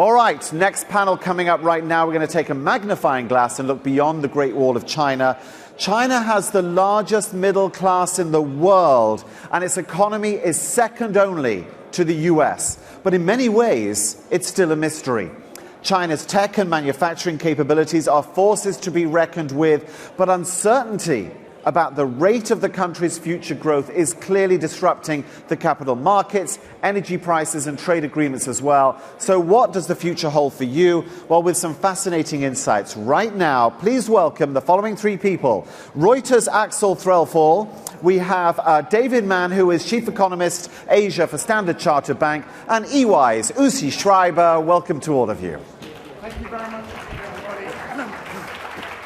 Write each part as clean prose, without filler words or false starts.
All right, next panel coming up right now. We're going to take a magnifying glass and look beyond the Great Wall of China. China has the largest middle class in the world, and its economy is second only to the US. But in many ways, it's still a mystery. China's tech and manufacturing capabilities are forces to be reckoned with, but uncertainty about the rate of the country's future growth is clearly disrupting the capital markets, energy prices and trade agreements as well. So what does the future hold for you? Well, with some fascinating insights right now, please welcome the following three people. Reuters' Axel Threlfall. We have David Mann, who is Chief Economist Asia for Standard Chartered Bank, and EY's Uschi Schreiber. Welcome to all of you. Thank you very much, everybody.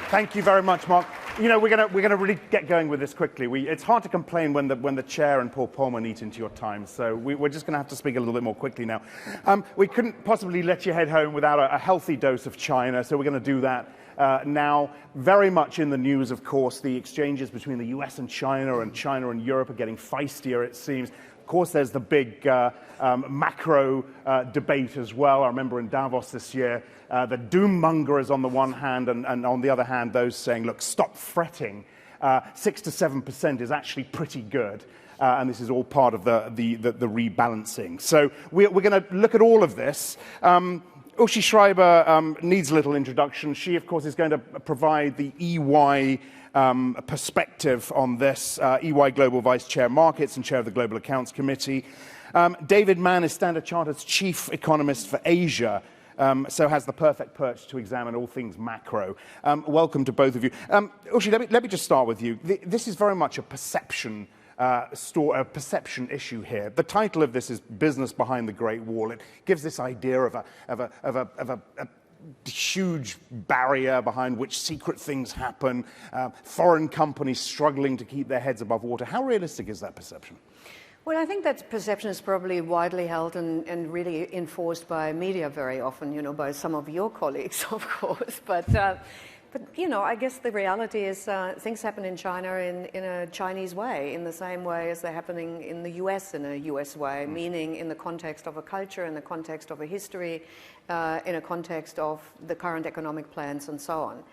Thank you very much, Mark. You know, we're gonna really get going with this quickly. It's hard to complain when the chair and Paul Polman eat into your time, so we're just going to have to speak a little bit more quickly now. We couldn't possibly let you head home without a healthy dose of China, so we're going to do that now. Very much in the news, of course, the exchanges between the US and China and Europe are getting feistier, it seems. Of course, there's the big macro debate as well. I remember in Davos this year, the doom mongers on the one hand, and on the other hand, those saying, look, stop fretting. 6 to 7% is actually pretty good. And this is all part of the rebalancing. So we're going to look at all of this. Uschi Schreiber needs a little introduction. She, of course, is going to provide the EY perspective on this. EY Global Vice Chair Markets and Chair of the Global Accounts Committee. David Mann is Standard Chartered's Chief Economist for Asia, so has the perfect perch to examine all things macro. Welcome to both of you. Uschi, let me just start with you. This is very much a perception perception issue here. The title of this is Business Behind the Great Wall. It gives this idea of a huge barrier behind which secret things happen, foreign companies struggling to keep their heads above water. How realistic is that perception? Well, I think that perception is probably widely held and really enforced by media very often, you know, by some of your colleagues, of course. But you know, I guess the reality is things happen in China in a Chinese way, in the same way as they're happening in the US in a US way, meaning in the context of a culture, in the context of a history, in a context of the current economic plans and so on.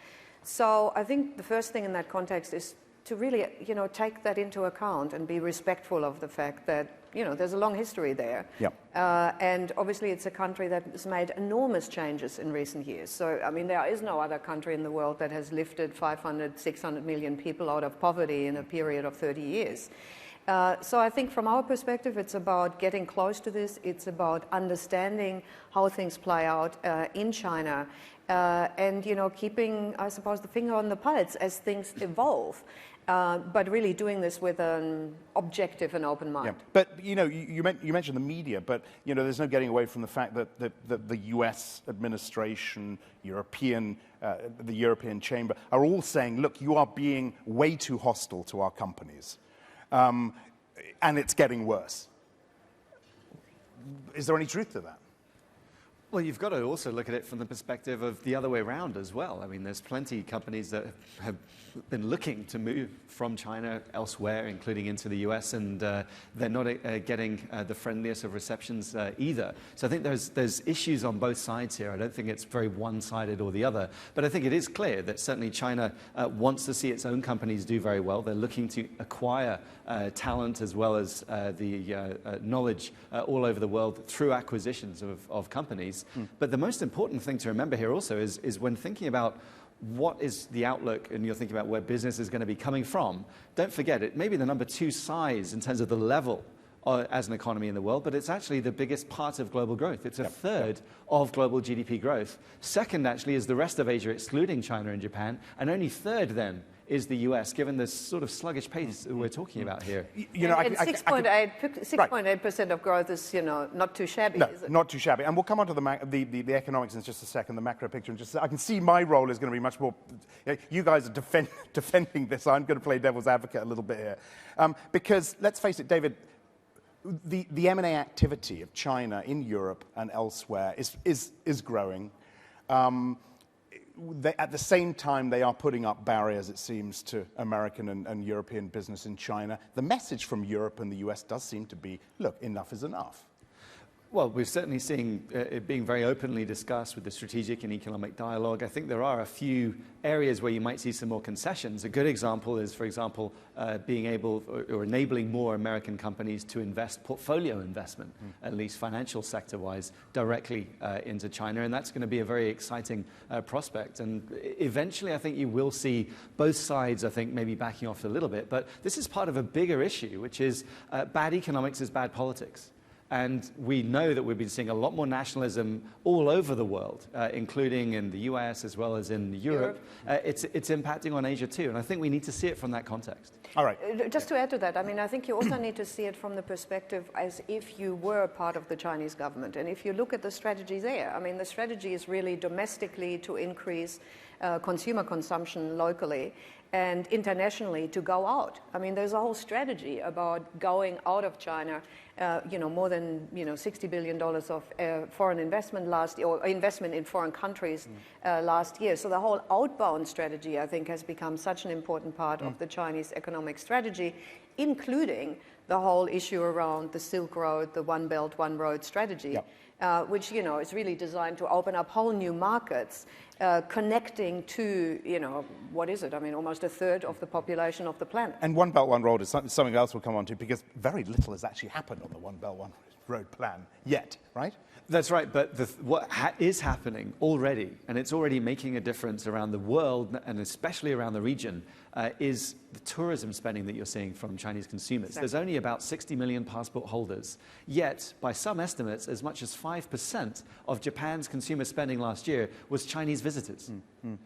So I think the first thing in that context is to really, you know, take that into account and be respectful of the fact that, you know, there's a long history there. Yep. And obviously it's a country that has made enormous changes in recent years. So, I mean, there is no other country in the world that has lifted 500, 600 million people out of poverty in a period of 30 years. So I think from our perspective, it's about getting close to this. It's about understanding how things play out in China. And, you know, keeping, I suppose, the finger on the pulse as things evolve. But really doing this with an objective and open mind. Yeah. But, you know, you mentioned the media, but, you know, there's no getting away from the fact that the US administration, the European Chamber, are all saying, look, you are being way too hostile to our companies. And it's getting worse. Is there any truth to that? Well, you've got to also look at it from the perspective of the other way around as well. I mean, there's plenty of companies that have been looking to move from China elsewhere, including into the US, and they're not getting the friendliest of receptions either. So I think there's issues on both sides here. I don't think it's very one-sided or the other, but I think it is clear that certainly China wants to see its own companies do very well. They're looking to acquire talent as well as the knowledge all over the world through acquisitions of companies. But the most important thing to remember here also is when thinking about what is the outlook and you're thinking about where business is going to be coming from, don't forget it may be the number 2 size in terms of the level as an economy in the world, but it's actually the biggest part of global growth. It's a third of global GDP growth. Second, actually, is the rest of Asia, excluding China and Japan, and only third then is the US, given this sort of sluggish pace we're talking about here. You know, and 6.8% of growth is, you know, not too shabby, no, is it? Not too shabby. And we'll come on to the economics in just a second, the macro picture in just a second. I can see my role is going to be much more, you guys are defending this. I'm going to play devil's advocate a little bit here. Because, let's face it, David, the M&A activity of China in Europe and elsewhere is growing. At the same time, they are putting up barriers, it seems, to American and European business in China. The message from Europe and the US does seem to be, look, enough is enough. Well, we're certainly seeing it being very openly discussed with the strategic and economic dialogue. I think there are a few areas where you might see some more concessions. A good example is, for example, being able or enabling more American companies to invest portfolio investment, at least financial sector-wise, directly into China. And that's going to be a very exciting prospect. And eventually, I think you will see both sides, I think, maybe backing off a little bit. But this is part of a bigger issue, which is bad economics is bad politics. And we know that we've been seeing a lot more nationalism all over the world, including in the US as well as in Europe. It's impacting on Asia too, and I think we need to see it from that context. All right. Just to add to that, I mean, I think you also need to see it from the perspective as if you were part of the Chinese government. And if you look at the strategy there, I mean, the strategy is really domestically to increase consumer consumption locally, and internationally to go out. I mean, there's a whole strategy about going out of China. More than $60 billion of foreign investment last year, or investment in foreign countries last year. So the whole outbound strategy, I think, has become such an important part of the Chinese economic strategy, including the whole issue around the Silk Road, the One Belt, One Road strategy. Yep. Which is really designed to open up whole new markets, connecting to what is it? I mean, almost a third of the population of the planet. And One Belt, One Road is something else we'll come on to, because very little has actually happened on the One Belt, One Road plan yet, right? That's right, but what is happening already, and it's already making a difference around the world and especially around the region, is the tourism spending that you're seeing from Chinese consumers. Exactly. There's only about 60 million passport holders, yet by some estimates, as much as 5% of Japan's consumer spending last year was Chinese visitors.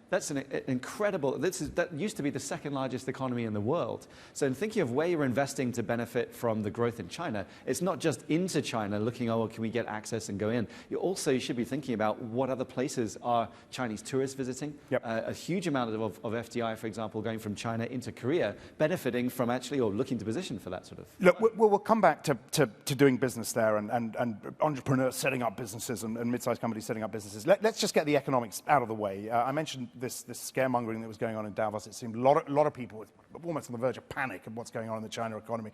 That's an incredible, that used to be the second largest economy in the world. So in thinking of where you're investing to benefit from the growth in China, it's not just into China looking, oh, well, can we get access and go in? You should be thinking about what other places are Chinese tourists visiting. Yep. A huge amount of FDI, for example, going from China into Korea, benefiting from actually, or looking to position for that sort of. Look, we'll come back to doing business there and entrepreneurs setting up businesses and mid-sized companies setting up businesses. Let's just get the economics out of the way. I mentioned this scaremongering that was going on in Davos. It seemed a lot of people were almost on the verge of panic of what's going on in the China economy.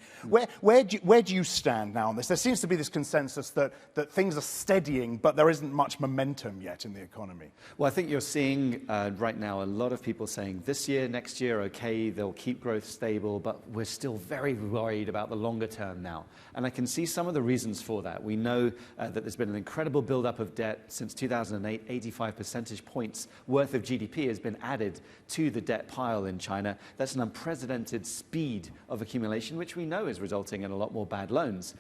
Where do you stand now on this? There seems to be this consensus that things are steadying, but there isn't much momentum yet in the economy. Well, I think you're seeing right now a lot of people saying this year, next year, okay, they'll keep growth stable, but we're still very worried about the longer term now. And I can see some of the reasons for that. We know that there's been an incredible buildup of debt since 2008. 85 percentage points worth of GDP has been added to the debt pile in China. That's an unprecedented speed of accumulation, which we know is resulting in a lot more bad loans.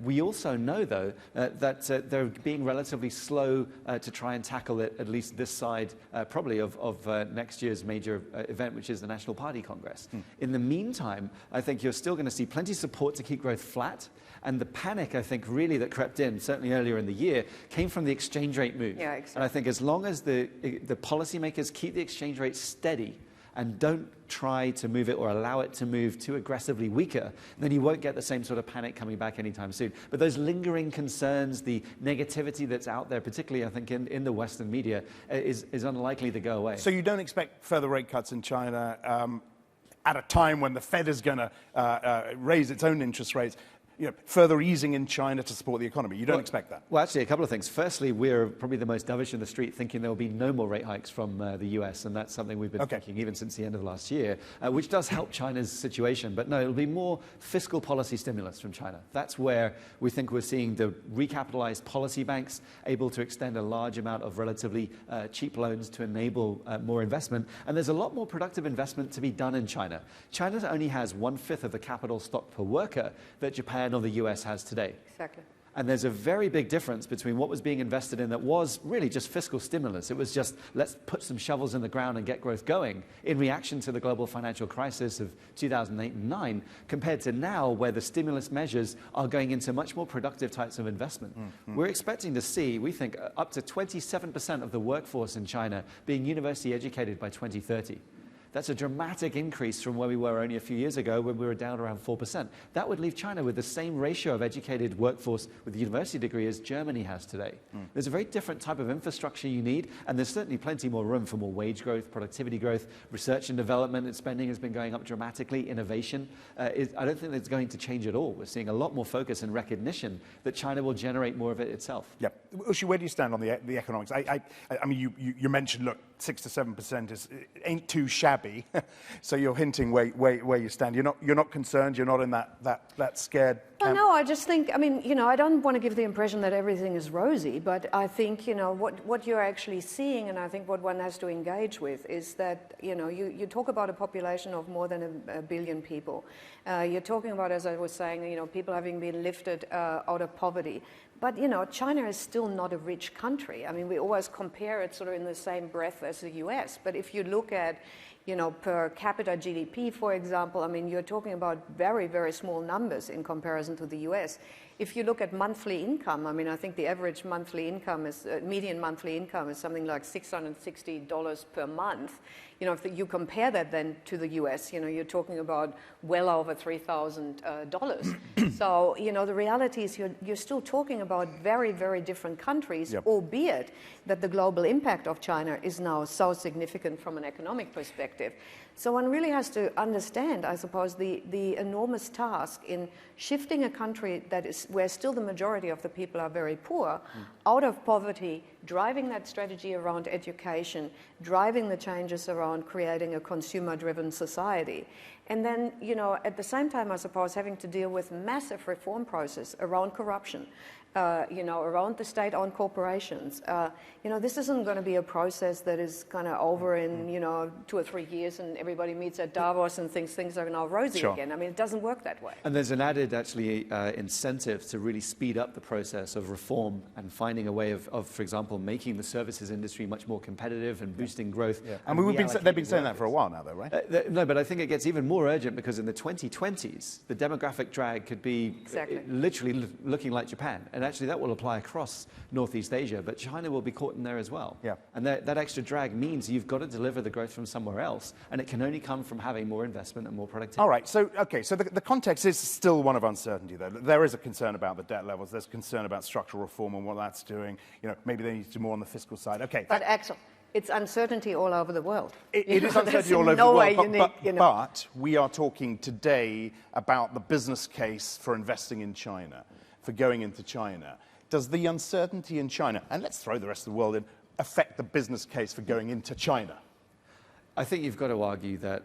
We also know, though, that they're being relatively slow to try and tackle it, at least this side, probably of next year's major event, which is the National Party Congress. In the meantime, I think you're still going to see plenty of support to keep growth flat. And the panic, I think, really that crept in, certainly earlier in the year, came from the exchange rate move. Yeah, exactly. And I think as long as the policymakers keep the exchange rate steady and don't try to move it or allow it to move too aggressively weaker, then you won't get the same sort of panic coming back anytime soon. But those lingering concerns, the negativity that's out there, particularly I think in the Western media, is unlikely to go away. So you don't expect further rate cuts in China at a time when the Fed is going to raise its own interest rates? Further easing in China to support the economy. You don't expect that? Well, actually, a couple of things. Firstly, we're probably the most dovish in the street thinking there will be no more rate hikes from the US, and that's something we've been thinking even since the end of last year, which does help China's situation. But no, it'll be more fiscal policy stimulus from China. That's where we think we're seeing the recapitalized policy banks able to extend a large amount of relatively cheap loans to enable more investment. And there's a lot more productive investment to be done in China. China only has 1/5 of the capital stock per worker that Japan or the US has today. Exactly. And there's a very big difference between what was being invested in that was really just fiscal stimulus. It was just, let's put some shovels in the ground and get growth going in reaction to the global financial crisis of 2008 and 2009, compared to now where the stimulus measures are going into much more productive types of investment. We're expecting to see, we think, up to 27% of the workforce in China being university educated by 2030. That's a dramatic increase from where we were only a few years ago when we were down around 4%. That would leave China with the same ratio of educated workforce with a university degree as Germany has today. There's a very different type of infrastructure you need, and there's certainly plenty more room for more wage growth, productivity growth, research and development and spending has been going up dramatically, innovation. I don't think that's going to change at all. We're seeing a lot more focus and recognition that China will generate more of it itself. Yeah. Ushi, where do you stand on the economics? I mean, you mentioned, look, 6 to 7% ain't too shabby. So you're hinting where you stand. You're not concerned. You're not in that scared camp? Well, no, I just think, I mean, I don't want to give the impression that everything is rosy, but I think, what you're actually seeing, and I think what one has to engage with is that, you talk about a population of more than a billion people. You're talking about, as I was saying, people having been lifted out of poverty. But, China is still not a rich country. I mean, we always compare it sort of in the same breath as the US. But if you look at, per capita GDP, for example, I mean, you're talking about very, very small numbers in comparison to the US. If you look at monthly income, I mean, I think the average monthly income is, median monthly income is something like $660 per month. If you compare that then to the US, you're talking about well over $3,000. So, the reality is you're still talking about very, very different countries, Yep. albeit that the global impact of China is now so significant from an economic perspective. So one really has to understand, I suppose, the enormous task in shifting a country that is where still the majority of the people are very poor, out of poverty, driving that strategy around education, driving the changes around creating a consumer-driven society. And then, at the same time, I suppose, having to deal with massive reform process around corruption, around the state-owned corporations. This isn't going to be a process that is kind of over in, 2 or 3 years and everybody meets at Davos and thinks things are now rosy Sure. again. I mean, it doesn't work that way. And there's an added, actually, incentive to really speed up the process of reform and finding a way of, for example, making the services industry much more competitive and boosting growth. Yeah. And they've been saying that for a while now, though, right? No, but I think it gets even more urgent because in the 2020s, the demographic drag could be literally looking like Japan. And actually, that will apply across Northeast Asia, but China will be caught in there as well. Yeah. And that extra drag means you've got to deliver the growth from somewhere else, and it can only come from having more investment and more productivity. All right, so the context is still one of uncertainty, though. There is a concern about the debt levels. There's concern about structural reform and what that's doing. Maybe they need to do more on the fiscal side. Okay. But Axel, it's uncertainty all over the world. It is uncertainty all over the world, but we are talking today about the business case for investing in China, for going into China. Does the uncertainty in China, and let's throw the rest of the world in, affect the business case for going into China? I think you've got to argue that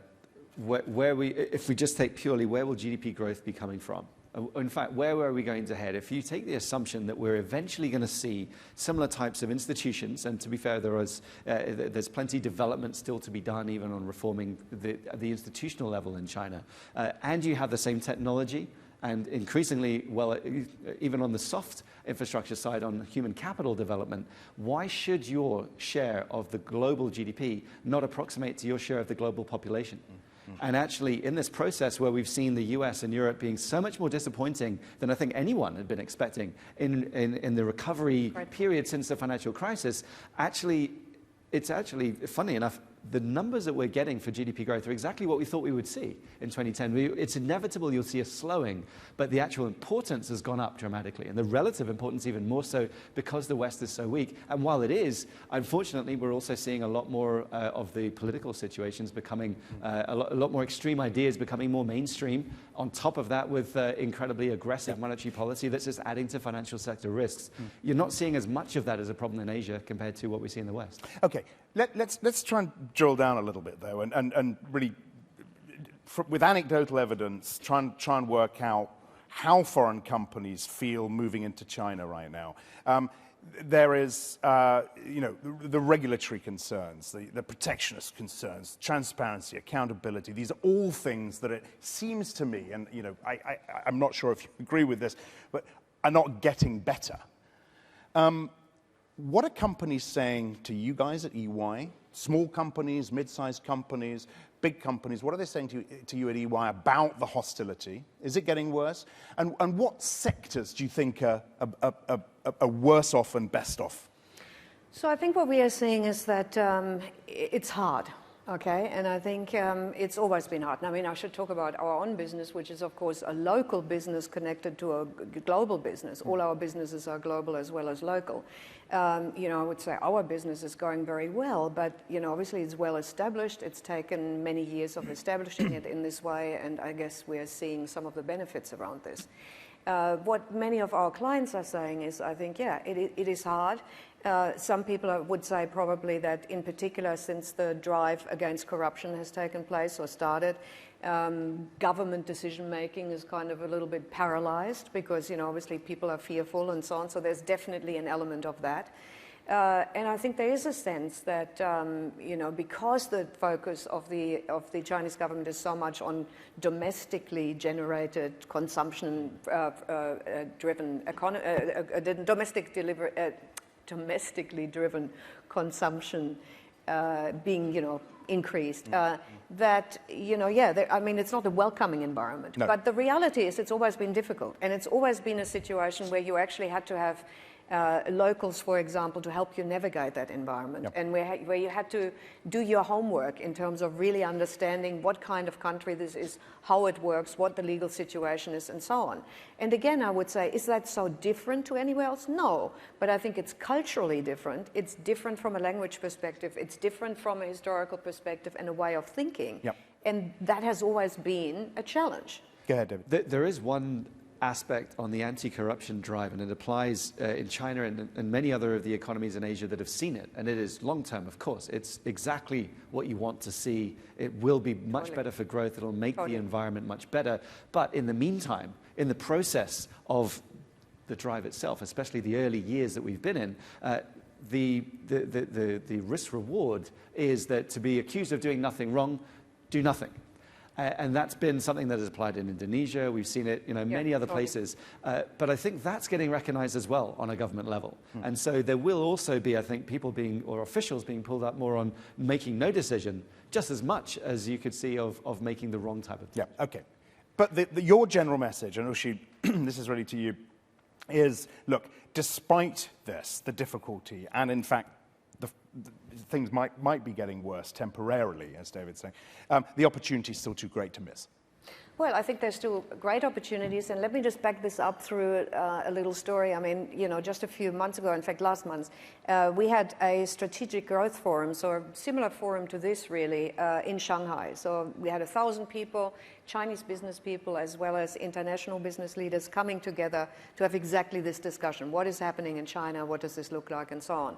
if we just take purely where will GDP growth be coming from? In fact, where are we going to head? If you take the assumption that we're eventually going to see similar types of institutions, and to be fair, there's plenty of development still to be done, even on reforming the institutional level in China, and you have the same technology, and increasingly, even on the soft infrastructure side, on human capital development, why should your share of the global GDP not approximate to your share of the global population? And actually, in this process where we've seen the US and Europe being so much more disappointing than I think anyone had been expecting in the recovery period since the financial crisis, it's actually, funny enough, the numbers that we're getting for GDP growth are exactly what we thought we would see in 2010. It's inevitable you'll see a slowing, but the actual importance has gone up dramatically, and the relative importance even more so because the West is so weak. And while it is, unfortunately, we're also seeing a lot more of the political situations becoming, a lot more extreme ideas becoming more mainstream. On top of that, with incredibly aggressive monetary policy that's just adding to financial sector risks. You're not seeing as much of that as a problem in Asia compared to what we see in the West. Okay, let's try and drill down a little bit, though, and really, with anecdotal evidence, try and work out how foreign companies feel moving into China right now. There is, the regulatory concerns, the protectionist concerns, transparency, accountability. These are all things that it seems to me, and I'm not sure if you agree with this, but are not getting better. What are companies saying to you guys at EY? Small companies, mid-sized companies, big companies, what are they saying to you at EY about the hostility? Is it getting worse? And what sectors do you think are worse off and best off? So I think what we are seeing is that it's hard. Okay, and I think it's always been hard. I mean, I should talk about our own business, which is, of course, a local business connected to a global business. All our businesses are global as well as local. You know, I would say our business is going very well, but, you know, obviously it's well established. It's taken many years of establishing it in this way, and I guess we're seeing some of the benefits around this. What many of our clients are saying is, I think, yeah, it is hard. Some people would say probably that in particular since the drive against corruption has taken place or started, government decision making is kind of a little bit paralyzed because, you know, obviously people are fearful and so on. So there's definitely an element of that. And I think there is a sense that, you know, because the focus of the Chinese government is so much on domestically generated consumption-driven domestically driven consumption being, you know, increased, that, you know, yeah, I mean, it's not a welcoming environment. No. But the reality is it's always been difficult. And it's always been a situation where you actually had to have locals, for example, to help you navigate that environment. Yep. And where you had to do your homework in terms of really understanding what kind of country this is, how it works, what the legal situation is, and so on. And again, I would say, is that so different to anywhere else? No, but I think it's culturally different. It's different from a language perspective. It's different from a historical perspective and a way of thinking. Yep. And that has always been a challenge. Go ahead, David. There is one aspect on the anti-corruption drive, and it applies in China and many other of the economies in Asia that have seen it, and it is long-term, of course. It's exactly what you want to see. It will be much better for growth. It'll make the environment much better. But in the meantime, in the process of the drive itself, especially the early years that we've been in, the risk-reward is that to be accused of doing nothing wrong, do nothing. And that's been something that has applied in Indonesia. We've seen it, you know, many other places. But I think that's getting recognized as well on a government level. And so there will also be, I think, people being, or officials being pulled up more on making no decision, just as much as you could see of making the wrong type of decision. Yeah, okay. But your general message, and Ushi, this is really to you, is, look, despite this, the difficulty, and in fact, things might be getting worse temporarily, as David's saying, the opportunity is still too great to miss. Well, I think there's still great opportunities, and let me just back this up through a little story. I mean, you know, just a few months ago, in fact, last month, we had a strategic growth forum, so a similar forum to this, really, in Shanghai. So we had 1,000 people, Chinese business people, as well as international business leaders coming together to have exactly this discussion. What is happening in China? What does this look like? And so on.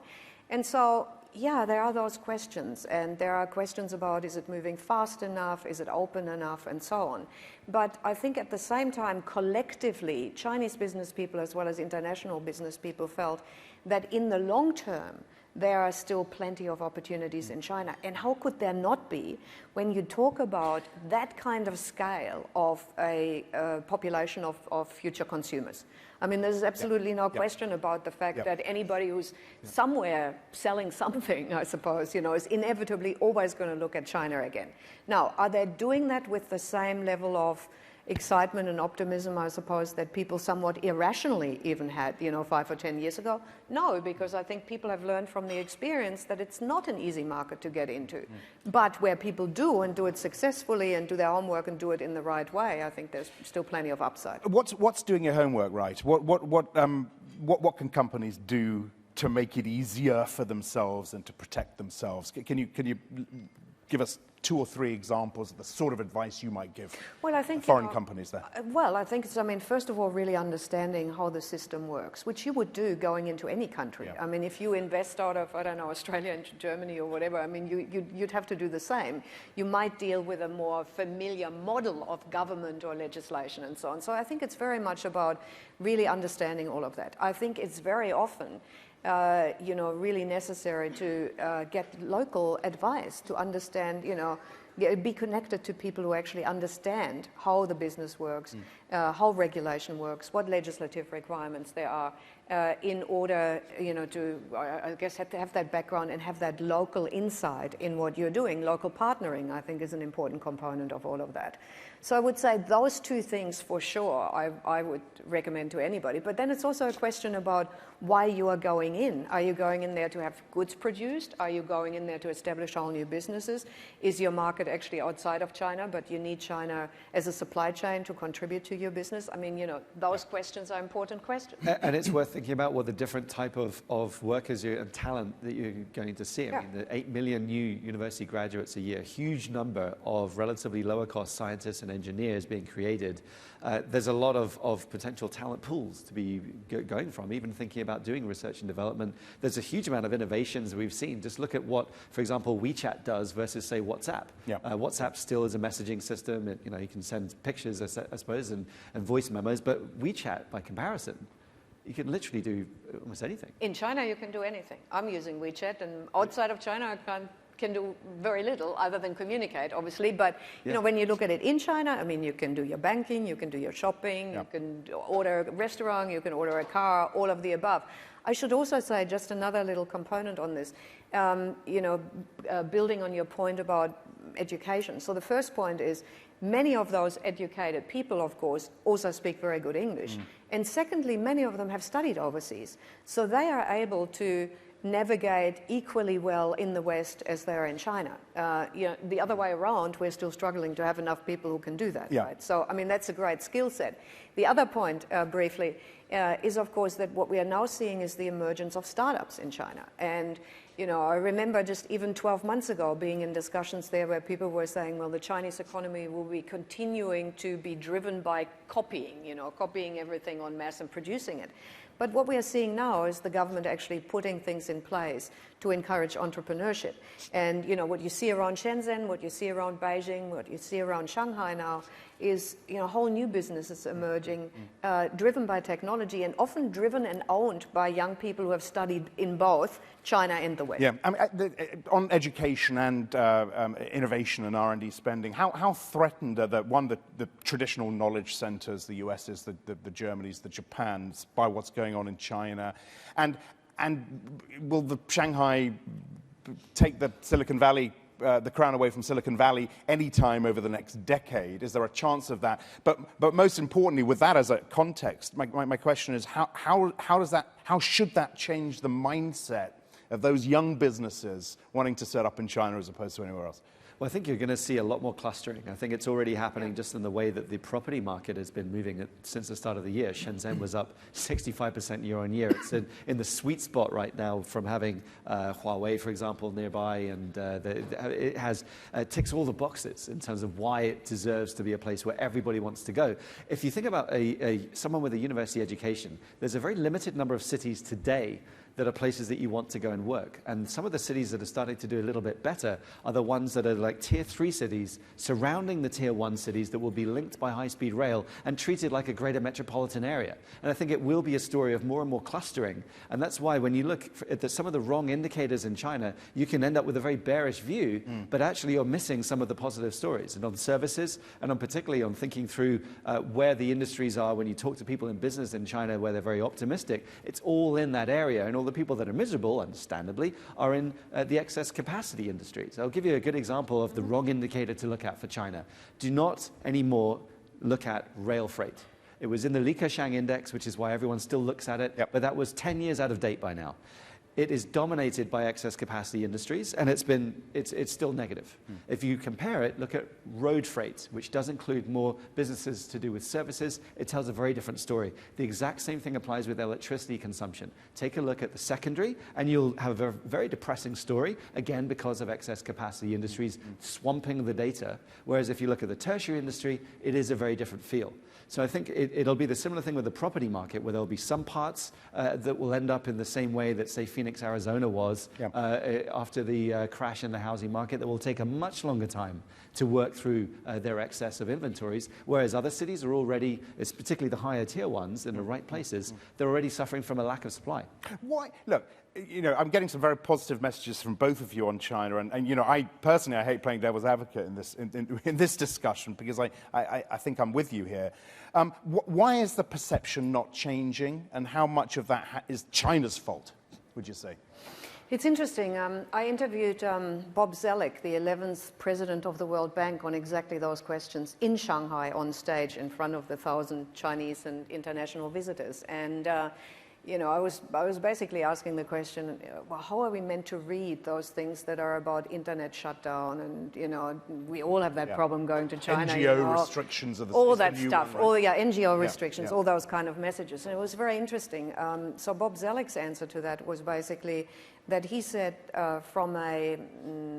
And so, yeah, there are those questions, and there are questions about, is it moving fast enough, is it open enough, and so on. But I think at the same time, collectively, Chinese business people as well as international business people felt that in the long term, there are still plenty of opportunities in China. And how could there not be when you talk about that kind of scale of a population of future consumers? I mean, there's absolutely no question about the fact that anybody who's somewhere selling something, I suppose, you know, is inevitably always going to look at China again. Now, are they doing that with the same level of excitement and optimism, I suppose, that people somewhat irrationally even had, you know, 5 or 10 years ago? No, because I think people have learned from the experience that it's not an easy market to get into. But where people do and do it successfully and do their homework and do it in the right way, I think there's still plenty of upside. What's doing your homework right? What can companies do to make it easier for themselves and to protect themselves? Can you give us 2 or 3 examples of the sort of advice you might give foreign companies there? Well, I think it's, I mean, first of all, really understanding how the system works, which you would do going into any country. Yeah. I mean, if you invest out of, I don't know, Australia into Germany or whatever, I mean, you'd have to do the same. You might deal with a more familiar model of government or legislation and so on. So I think it's very much about really understanding all of that. I think it's very often you know, really necessary to get local advice to understand, you know, be connected to people who actually understand how the business works, how regulation works, what legislative requirements there are, in order, to, I guess, have to have that background and have that local insight in what you're doing. Local partnering, I think, is an important component of all of that. So I would say those two things for sure I would recommend to anybody. But then it's also a question about why you are going in. Are you going in there to have goods produced? Are you going in there to establish all new businesses? Is your market actually outside of China, but you need China as a supply chain to contribute to your business? I mean, those questions are important questions. And it's worth thinking about what the different type of workers and talent that you're going to see. I mean, the 8 million new university graduates a year, huge number of relatively lower cost scientists and engineers being created. There's a lot of potential talent pools to be going from, even thinking about doing research and development. There's a huge amount of innovations we've seen. Just look at what, for example, WeChat does versus, say, WhatsApp. WhatsApp still is a messaging system. You can send pictures, I suppose, and voice memos, but WeChat, by comparison, you can literally do almost anything. In China, you can do anything. I'm using WeChat, and outside of China, I can do very little other than communicate, obviously. But when you look at it in China, I mean, you can do your banking, you can do your shopping, you can order a restaurant, you can order a car, all of the above. I should also say just another little component on this, building on your point about education. So the first point is many of those educated people, of course, also speak very good English. And secondly, many of them have studied overseas. So they are able to navigate equally well in the West as they are in China. The other way around, we're still struggling to have enough people who can do that. Right? So, I mean, that's a great skill set. The other point, briefly, is, of course, that what we are now seeing is the emergence of startups in China. And, I remember just even 12 months ago being in discussions there where people were saying, well, the Chinese economy will be continuing to be driven by copying, copying everything en masse and producing it. But what we are seeing now is the government actually putting things in place to encourage entrepreneurship. And, what you see around Shenzhen, what you see around Beijing, what you see around Shanghai now is, whole new businesses emerging, driven by technology and often driven and owned by young people who have studied in both China and the West. Yeah, I mean, on education and innovation and R&D spending, how threatened are the traditional knowledge centers, the US's, the Germany's, the Japan's, by what's going on in China? And will the Shanghai take the Silicon Valley, the crown away from Silicon Valley anytime over the next decade? Is there a chance of that? But most importantly, with that as a context, my question is how should that change the mindset of those young businesses wanting to set up in China as opposed to anywhere else? Well, I think you're going to see a lot more clustering. I think it's already happening just in the way that the property market has been moving since the start of the year. Shenzhen was up 65% year on year. It's in the sweet spot right now from having Huawei, for example, nearby, and it ticks all the boxes in terms of why it deserves to be a place where everybody wants to go. If you think about someone with a university education, there's a very limited number of cities today that are places that you want to go and work. And some of the cities that are starting to do a little bit better are the ones that are like tier 3 cities surrounding the tier 1 cities that will be linked by high-speed rail and treated like a greater metropolitan area. And I think it will be a story of more and more clustering. And that's why when you look at some of the wrong indicators in China, you can end up with a very bearish view, but actually you're missing some of the positive stories. And on services, and particularly on thinking through where the industries are when you talk to people in business in China where they're very optimistic, it's all in that area. And all the people that are miserable, understandably, are in the excess capacity industries. I'll give you a good example of the wrong indicator to look at for China. Do not anymore look at rail freight. It was in the Li Keqiang index, which is why everyone still looks at it, but that was 10 years out of date by now. It is dominated by excess capacity industries, and it's still negative. If you compare it, look at road freight, which does include more businesses to do with services. It tells a very different story. The exact same thing applies with electricity consumption. Take a look at the secondary, and you'll have a very depressing story, again, because of excess capacity industries swamping the data. Whereas if you look at the tertiary industry, it is a very different feel. So I think it'll be the similar thing with the property market, where there'll be some parts that will end up in the same way that, say, Phoenix Phoenix, Arizona was Yep. after the crash in the housing market, that will take a much longer time to work through their excess of inventories, whereas other cities are already, it's particularly the higher tier ones in the right places, they're already suffering from a lack of supply. Why? Look, I'm getting some very positive messages from both of you on China, and I personally, I hate playing devil's advocate in this discussion because I think I'm with you here. Why is the perception not changing, and how much of that is China's fault, would you say? It's interesting. I interviewed Bob Zoellick, the 11th president of the World Bank, on exactly those questions in Shanghai on stage in front of the 1,000 Chinese and international visitors. And I was basically asking the question, well, how are we meant to read those things that are about internet shutdown? And, we all have that problem going to China. NGO restrictions of all that new stuff. one, right? NGO restrictions, all those kind of messages. And it was very interesting. So Bob Zoellick's answer to that was basically that he said from a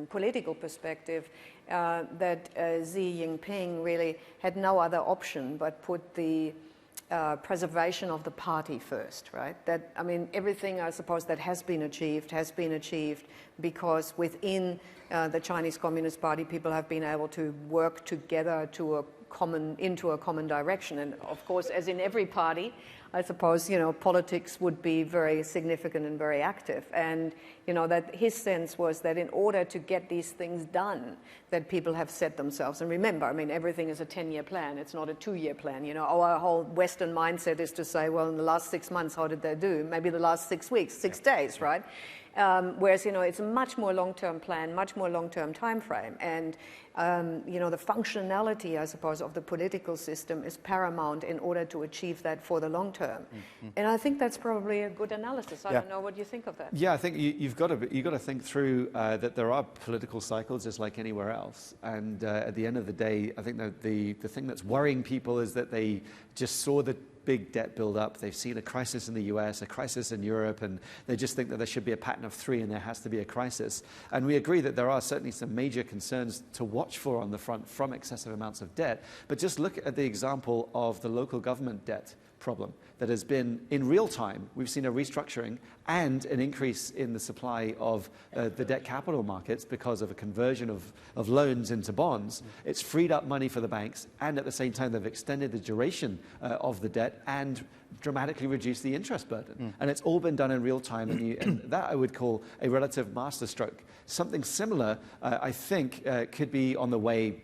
political perspective that Xi Jinping really had no other option but put the preservation of the party first, right? That, I mean, everything, I suppose, that has been achieved because within the Chinese Communist Party, people have been able to work together into a common direction. And of course, as in every party, I suppose, politics would be very significant and very active. And, that his sense was that in order to get these things done, that people have set themselves. And remember, I mean, everything is a 10-year plan. It's not a 2-year plan. Our whole Western mindset is to say, well, in the last 6 months, how did they do? Maybe the last 6 weeks, 6 days, right? Whereas, it's a much more long-term plan, much more long-term time frame. And, the functionality, I suppose, of the political system is paramount in order to achieve that for the long term. Mm-hmm. And I think that's probably a good analysis. I don't know what you think of that. Yeah, I think you've got to think through that there are political cycles just like anywhere else. And at the end of the day, I think that the thing that's worrying people is that they just saw the big debt build up. They've seen a crisis in the US, a crisis in Europe, and they just think that there should be a pattern of 3 and there has to be a crisis. And we agree that there are certainly some major concerns to watch for on the front from excessive amounts of debt. But just look at the example of the local government debt problem that has been in real time. We've seen a restructuring and an increase in the supply of the debt capital markets because of a conversion of loans into bonds. It's freed up money for the banks, and at the same time they've extended the duration of the debt and dramatically reduced the interest burden. And it's all been done in real time, and that I would call a relative masterstroke. Something similar, I think, could be on the way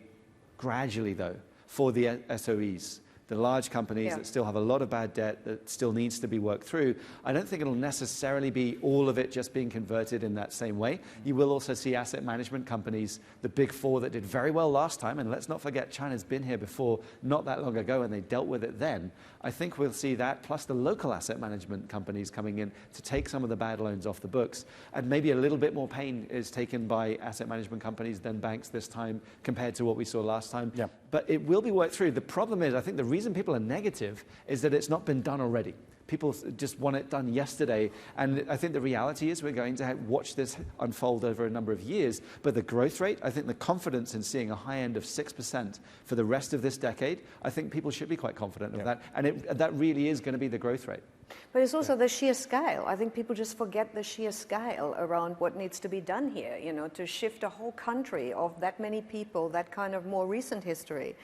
gradually, though, for the SOEs. The large companies that still have a lot of bad debt that still needs to be worked through. I don't think it'll necessarily be all of it just being converted in that same way. You will also see asset management companies, the big 4 that did very well last time, and let's not forget China's been here before not that long ago and they dealt with it then. I think we'll see that, plus the local asset management companies coming in to take some of the bad loans off the books. And maybe a little bit more pain is taken by asset management companies than banks this time compared to what we saw last time. Yeah. But it will be worked through. The problem is, I think the reason people are negative is that it's not been done already. People just want it done yesterday. And I think the reality is we're going to watch this unfold over a number of years. But the growth rate, I think the confidence in seeing a high end of 6% for the rest of this decade, I think people should be quite confident of that. And that really is going to be the growth rate. But it's also the sheer scale. I think people just forget the sheer scale around what needs to be done here, to shift a whole country of that many people, that kind of more recent history,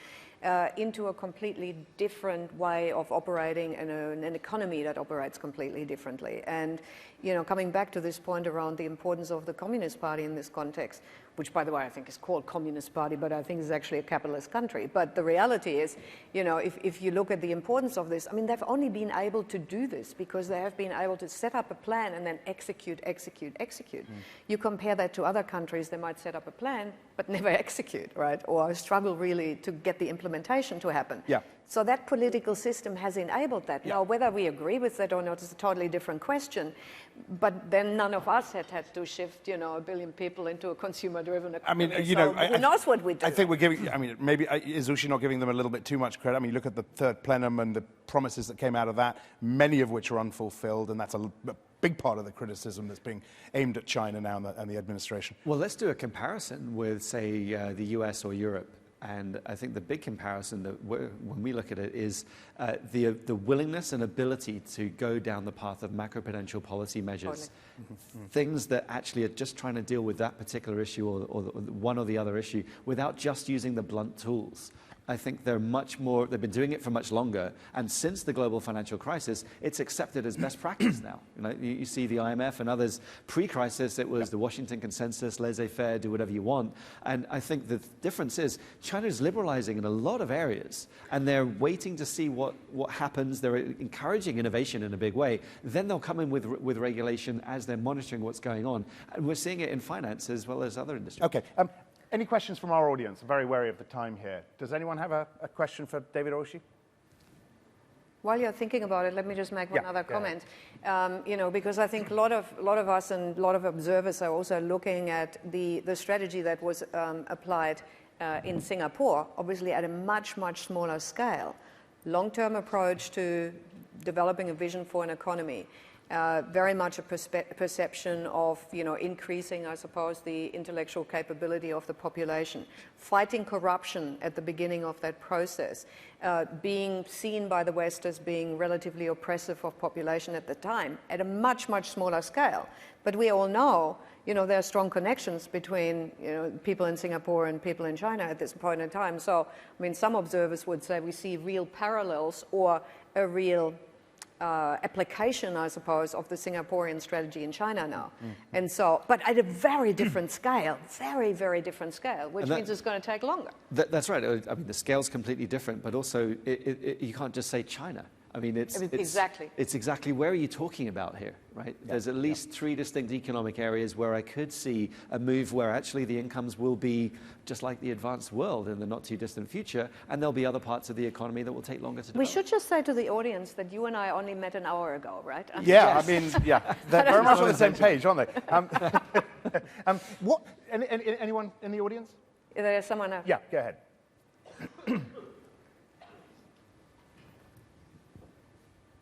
into a completely different way of operating and an economy that operates completely differently. And, coming back to this point around the importance of the Communist Party in this context, which, by the way, I think is called Communist Party, but I think is actually a capitalist country. But the reality is, if you look at the importance of this, I mean, they've only been able to do this because they have been able to set up a plan and then execute. You compare that to other countries, they might set up a plan, but never execute, right? Or struggle really to get the implementation to happen. Yeah. So that political system has enabled that. Now, whether we agree with that or not is a totally different question. But then none of us had to shift, 1 billion people into a consumer-driven economy. I mean, who knows what we do? I think we're giving, maybe is Uschi not giving them a little bit too much credit? I mean, look at the third plenum and the promises that came out of that, many of which are unfulfilled, and that's a big part of the criticism that's being aimed at China now and the administration. Well, let's do a comparison with, say, the US or Europe. And I think the big comparison when we look at it is the willingness and ability to go down the path of macroprudential policy measures, things that actually are just trying to deal with that particular issue or one or the other issue without just using the blunt tools. I think they're much more, they've been doing it for much longer, and since the global financial crisis, it's accepted as best practice now. You see the IMF and others, pre-crisis, it was the Washington Consensus, laissez-faire, do whatever you want, and I think the difference is China is liberalizing in a lot of areas, and they're waiting to see what happens. They're encouraging innovation in a big way. Then they'll come in with regulation as they're monitoring what's going on, and we're seeing it in finance as well as other industries. Okay. Any questions from our audience? I'm very wary of the time here. Does anyone have a question for David Oshii? While you're thinking about it, let me just make one other comment. Because I think a lot of us and a lot of observers are also looking at the strategy that was applied in Singapore, obviously at a much, much smaller scale. Long-term approach to developing a vision for an economy. Very much a perception of, increasing, I suppose, the intellectual capability of the population, fighting corruption at the beginning of that process, being seen by the West as being relatively oppressive of population at the time, at a much, much smaller scale. But we all know, there are strong connections between, people in Singapore and people in China at this point in time. So, some observers would say we see real parallels or a real application, I suppose, of the Singaporean strategy in China now. And so, but at a very different scale, very, very different scale, which means it's going to take longer. That's right. The scale's completely different, but also you can't just say China. It's exactly where are you talking about here, right? Yeah. There's at least 3 distinct economic areas where I could see a move where actually the incomes will be just like the advanced world in the not too distant future, and there'll be other parts of the economy that will take longer to develop. We should just say to the audience that you and I only met an hour ago, right? Yeah, yes. They're very much on the same page, aren't they? Anyone in the audience? There's someone else. Yeah, go ahead.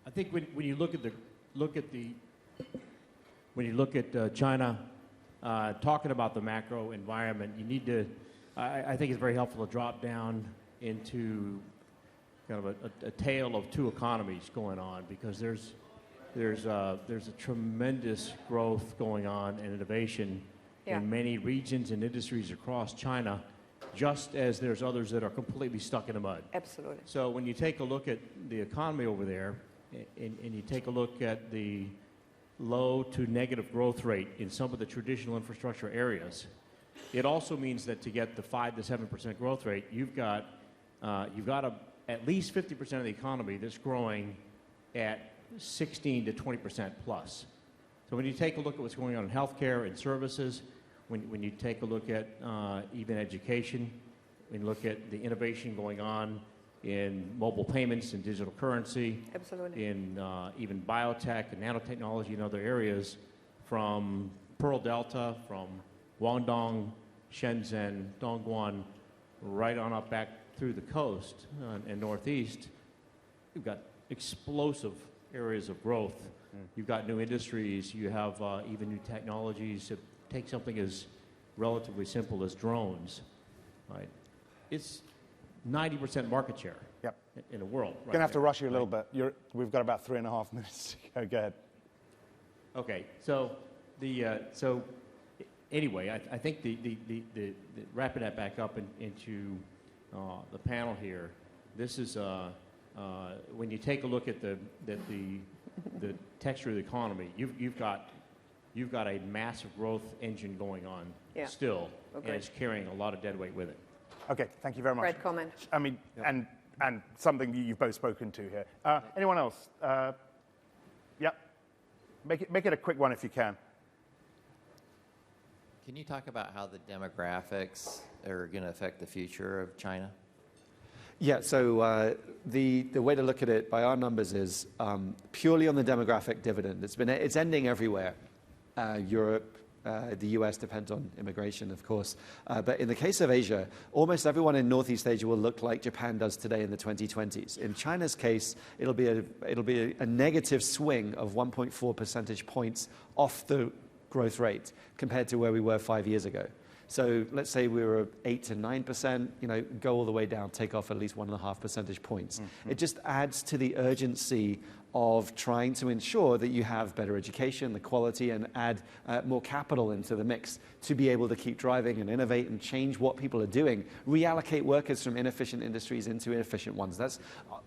I think when you look at China, talking about the macro environment, you need to. I think it's very helpful to drop down into kind of a tale of 2 economies going on, because there's a tremendous growth going on and innovation in many regions and industries across China, just as there's others that are completely stuck in the mud. Absolutely. So when you take a look at the economy over there, and you take a look at the low to negative growth rate in some of the traditional infrastructure areas, it also means that to get the 5 to 7% growth rate, you've got at least 50% of the economy that's growing at 16 to 20% plus. So when you take a look at what's going on in healthcare and services, when you take a look at even education, when you look at the innovation going on in mobile payments and digital currency, absolutely, in even biotech and nanotechnology and other areas, from Pearl Delta, from Guangdong, Shenzhen, Dongguan, right on up back through the coast and northeast, you've got explosive areas of growth. You've got new industries. You have even new technologies. To take something as relatively simple as drones, right? It's 90% market share in the world. Going to have to rush you a little bit. We've got about 3.5 minutes to go. Go ahead. Okay, so anyway, I think the wrapping that back up into the panel here. This is when you take a look at the texture of the economy. You've got a massive growth engine going on still, and it's carrying a lot of dead weight with it. Okay, thank you very much. Great comment. And something you've both spoken to here. Anyone else? Make it a quick one if you can. Can you talk about how the demographics are going to affect the future of China? Yeah, so the way to look at it by our numbers is purely on the demographic dividend. It's ending everywhere. Europe, the US depends on immigration, of course. But in the case of Asia, almost everyone in Northeast Asia will look like Japan does today in the 2020s. In China's case, it'll be a negative swing of 1.4 percentage points off the growth rate compared to where we were 5 years ago. So let's say we were 8 to 9%, go all the way down, take off at least 1.5 percentage points. It just adds to the urgency of trying to ensure that you have better education, the quality, and add more capital into the mix to be able to keep driving and innovate and change what people are doing, reallocate workers from inefficient industries into efficient ones. That's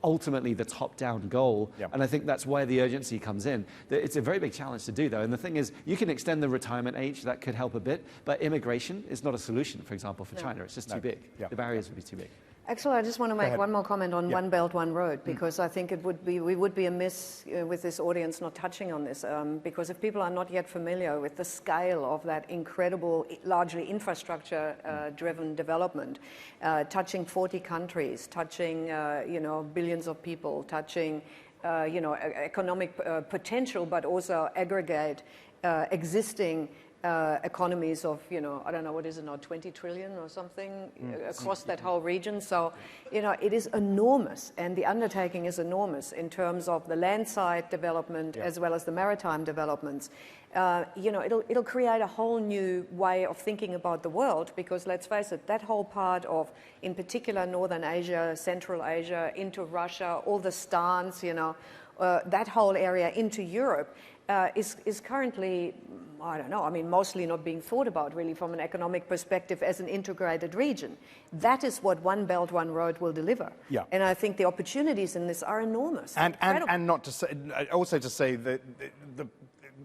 ultimately the top-down goal, and I think that's why the urgency comes in. It's a very big challenge to do, though, and the thing is, you can extend the retirement age, that could help a bit, but immigration is not a solution, for example, for China. It's just too big. The barriers would be too big. Actually, I just want to make one more comment on One Belt, One Road, because I think we would be amiss with this audience not touching on this, because if people are not yet familiar with the scale of that incredible, largely infrastructure-driven development, touching 40 countries, touching billions of people, touching economic potential, but also aggregate existing economies of, I don't know, what is it now, 20 trillion or something across that whole region. So, it is enormous, and the undertaking is enormous in terms of the landside development as well as the maritime developments. It'll create a whole new way of thinking about the world, because let's face it, that whole part of, in particular, Northern Asia, Central Asia, into Russia, all the stans, that whole area into Europe, is currently, I don't know, mostly not being thought about really from an economic perspective as an integrated region. That is what One Belt, One Road will deliver. Yeah. And I think the opportunities in this are enormous. And not to say, also to say that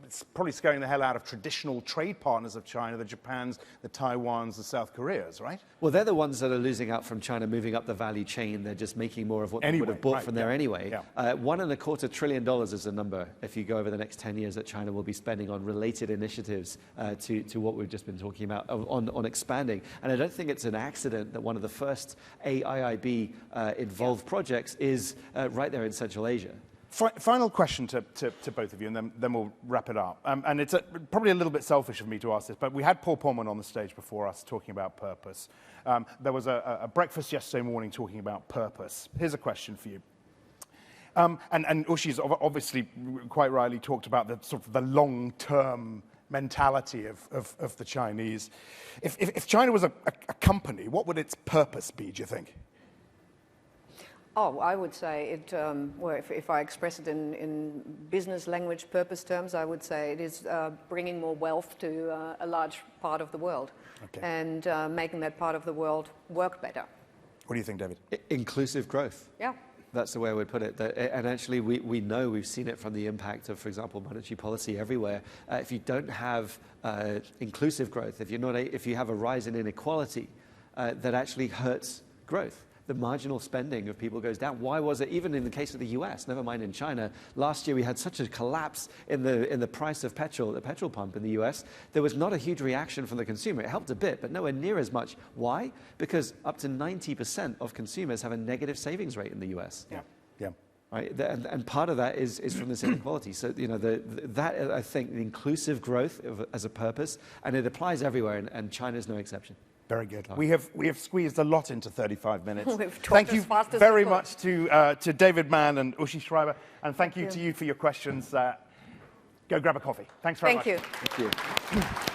it's probably scaring the hell out of traditional trade partners of China, the Japans, the Taiwans, the South Koreas, right? Well, they're the ones that are losing out from China, moving up the value chain. They're just making more of what they would have bought from there anyway. $1.25 trillion is the number, if you go over the next 10 years, that China will be spending on related initiatives to what we've just been talking about, on expanding. And I don't think it's an accident that one of the first AIIB involved projects is right there in Central Asia. Final question to both of you, and then we'll wrap it up. And it's probably a little bit selfish of me to ask this, but we had Paul Polman on the stage before us talking about purpose. There was a breakfast yesterday morning talking about purpose. Here's a question for you. And Ushi's obviously quite rightly talked about the sort of the long-term mentality of the Chinese. If China was a company, what would its purpose be, do you think? Oh, I would say it, well, if I express it in business language purpose terms, I would say it is bringing more wealth to a large part of the world, and making that part of the world work better. What do you think, David? Inclusive growth. Yeah. That's the way I would put it. And actually, we know, we've seen it from the impact of, for example, monetary policy everywhere. If you don't have inclusive growth, if you have a rise in inequality, that actually hurts growth. The marginal spending of people goes down. Why was it, even in the case of the US, never mind in China, last year we had such a collapse in the price of petrol, the petrol pump in the US, there was not a huge reaction from the consumer. It helped a bit, but nowhere near as much. Why? Because up to 90% of consumers have a negative savings rate in the US. Yeah. Right? And part of that is from this inequality. So, that, I think, the inclusive growth as a purpose, and it applies everywhere, and China is no exception. Very good. We have squeezed a lot into 35 minutes. Thank you very much to David Mann and Uschi Schreiber, and thank you to you for your questions. Go grab a coffee. Thanks very much. Thank you. Thank you.